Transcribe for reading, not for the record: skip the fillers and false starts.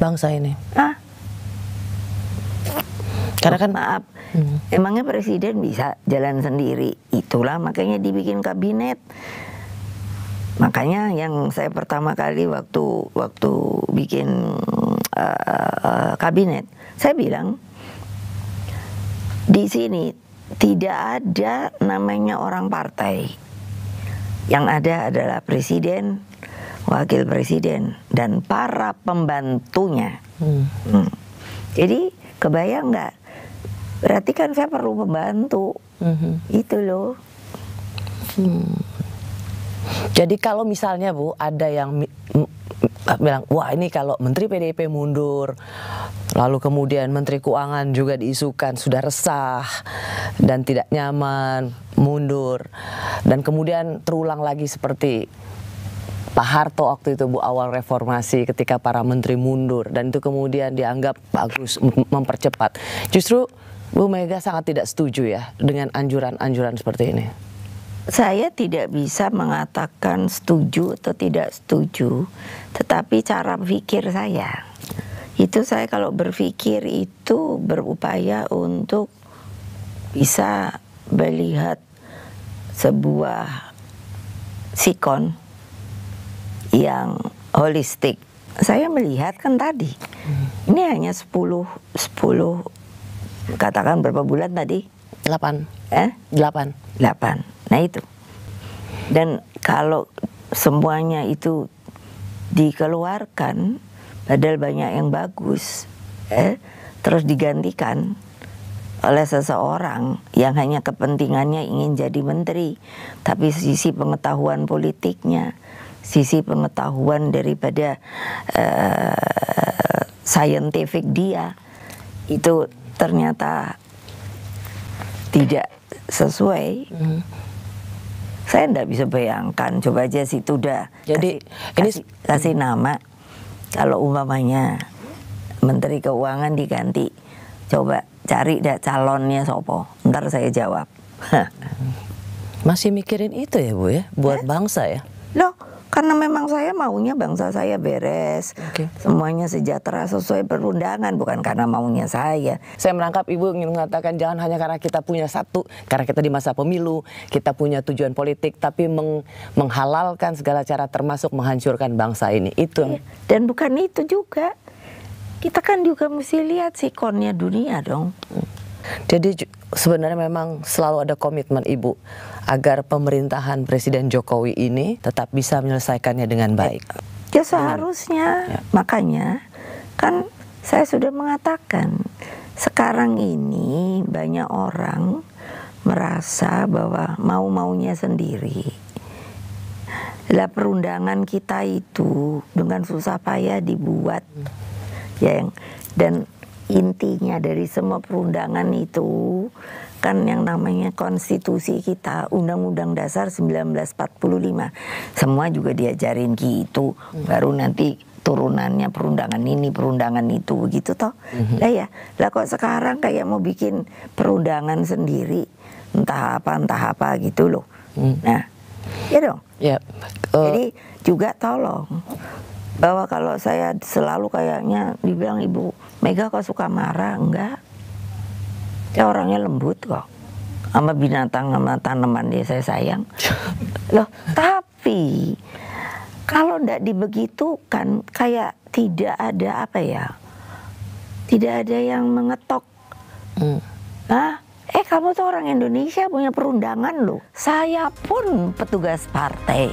bangsa ini? Karena kan maaf, emangnya presiden bisa jalan sendiri? Itulah makanya dibikin kabinet. Makanya yang saya pertama kali waktu bikin kabinet, saya bilang di sini tidak ada namanya orang partai. Yang ada adalah presiden, wakil presiden, dan para pembantunya. Jadi kebayang nggak? Berarti kan saya perlu pembantu. Itu loh. Jadi kalau misalnya Bu ada yang bilang, wah ini kalau Menteri PDIP mundur, lalu kemudian Menteri Keuangan juga diisukan sudah resah dan tidak nyaman, mundur, dan kemudian terulang lagi seperti Pak Harto waktu itu Bu, awal reformasi ketika para menteri mundur, dan itu kemudian dianggap bagus mempercepat. Justru Bu Mega sangat tidak setuju ya dengan anjuran-anjuran seperti ini. Saya tidak bisa mengatakan setuju atau tidak setuju, tetapi cara pikir saya itu, saya kalau berpikir itu berupaya untuk bisa melihat sebuah sikon yang holistik. Saya melihat kan tadi ini hanya 10 katakan berapa bulan tadi? 8. 8. Nah itu. Dan kalau semuanya itu dikeluarkan, padahal banyak yang bagus, terus digantikan oleh seseorang yang hanya kepentingannya ingin jadi menteri, tapi sisi pengetahuan politiknya, sisi pengetahuan daripada scientific dia, itu ternyata tidak sesuai. Saya enggak bisa bayangkan. Coba aja situ udah. Jadi kasih nama. Kalau umpamanya Menteri Keuangan diganti, coba cari dah calonnya sopo. Ntar saya jawab. Masih mikirin itu ya Bu ya, buat bangsa ya? Loh, karena memang saya maunya bangsa saya beres, semuanya sejahtera sesuai perundangan, bukan karena maunya saya. Saya menangkap Ibu ingin mengatakan jangan hanya karena kita punya satu, karena kita di masa pemilu, kita punya tujuan politik, tapi menghalalkan segala cara termasuk menghancurkan bangsa ini. Itu. Dan bukan itu juga. Kita kan juga mesti lihat sikonnya dunia dong. Jadi sebenarnya memang selalu ada komitmen Ibu agar pemerintahan Presiden Jokowi ini tetap bisa menyelesaikannya dengan baik. Ya seharusnya. Makanya kan saya sudah mengatakan, sekarang ini banyak orang merasa bahwa mau-maunya sendiri. Lah perundangan kita itu dengan susah payah dibuat, ya, dan intinya dari semua perundangan itu kan yang namanya konstitusi kita, Undang-Undang Dasar 1945. Semua juga diajarin gitu, baru nanti turunannya perundangan ini, perundangan itu, begitu toh. Lah kok sekarang kayak mau bikin perundangan sendiri, entah apa gitu loh. Nah, ya dong. Jadi juga tolong, bahwa kalau saya selalu kayaknya dibilang Ibu Mega kok suka marah, enggak. Saya orangnya lembut kok. Sama binatang, sama tanaman dia saya sayang. Loh, tapi kalau enggak dibegitukan, kayak tidak ada apa ya, tidak ada yang mengetok. Kamu tuh orang Indonesia punya perundangan loh. Saya pun petugas partai.